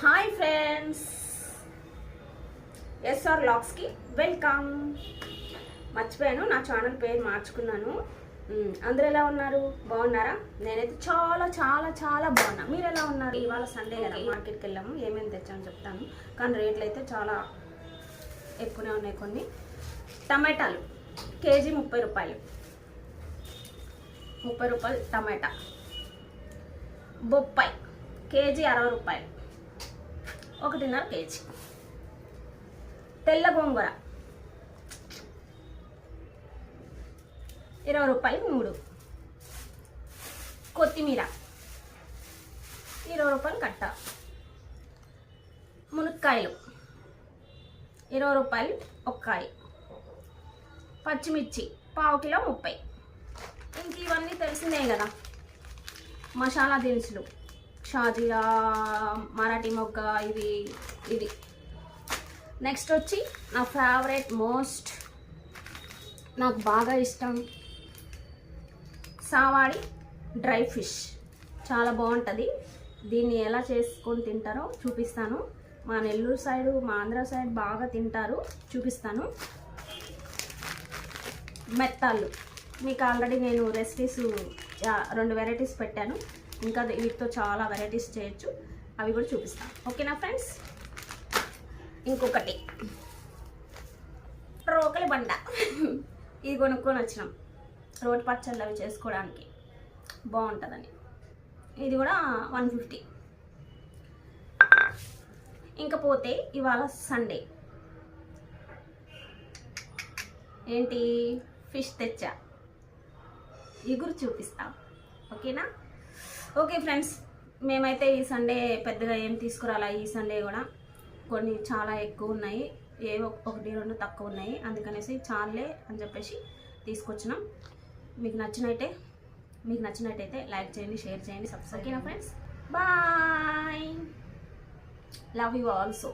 Hi friends, SR వ్లాగ్స్కి welcome. మర్చిపోయాను, నా ఛానల్ పేరు మార్చుకున్నాను. అందరూ ఎలా ఉన్నారు? బాగున్నారా? నేనైతే చాలా చాలా చాలా బాగున్నా. మీరు ఎలా ఉన్నారు? ఇవాళ సండే కదా, మార్కెట్కి వెళ్ళాము. ఏమేమి తెచ్చామని చెప్తాను, కానీ రేట్లు అయితే చాలా ఎక్కువనే ఉన్నాయి. కొన్ని టమాటాలు కేజీ 30 రూపాయలు, 30 రూపాయలు టమాటా. బొప్పాయి కేజీ 60 రూపాయలు, 1.5 కేజీ. తెల్ల గోంగూర 20 రూపాయలు 3. కొత్తిమీర 20 రూపాయలు కట్ట. మునక్కాయలు 20 రూపాయలు ఒక్కాయ. పచ్చిమిర్చి ½ కిలో 30. ఇంక ఇవన్నీ తెలిసిందే కదా, మసాలా దినుసులు, షాజీరా, మరాఠీ మొగ్గ, ఇది. నెక్స్ట్ వచ్చి నా ఫేవరెట్, మోస్ట్ నాకు బాగా ఇష్టం, సావాడి డ్రై ఫిష్. చాలా బాగుంటుంది. దీన్ని ఎలా చేసుకొని తింటారో చూపిస్తాను. మా నెల్లూరు సైడు, మా ఆంధ్ర సైడ్ బాగా తింటారు, చూపిస్తాను. మెత్తాళ్ళు మీకు ఆల్రెడీ నేను రెసిపీస్ 2 వెరైటీస్ పెట్టాను. ఇంకా వీటితో చాలా వెరైటీస్ చేయొచ్చు, అవి కూడా చూపిస్తాను. ఓకేనా ఫ్రెండ్స్? ఇంకొకటి రోకలి బండ, ఇది కొనుక్కొని వచ్చినాం. రోటి పచ్చళ్ళు అవి చేసుకోవడానికి బాగుంటుందని. ఇది కూడా 150. ఇంకపోతే ఇవాళ సండే ఏంటి, ఫిష్ తెచ్చా, ఇగురు చూపిస్తా. ఓకేనా? ఓకే ఫ్రెండ్స్, మేమైతే ఈ సండే పెద్దగా ఏం తీసుకురాలా. ఈ సండే కూడా కొన్ని చాలా ఎక్కువ ఉన్నాయి, ఏవో 1-2 తక్కువ ఉన్నాయి. అందుకనేసి చాలే అని చెప్పేసి తీసుకొచ్చినాం. మీకు నచ్చినట్టయితే లైక్ చేయండి, షేర్ చేయండి, సబ్స్క్రైబ్. ఓకేనా friends? Bye, love you also.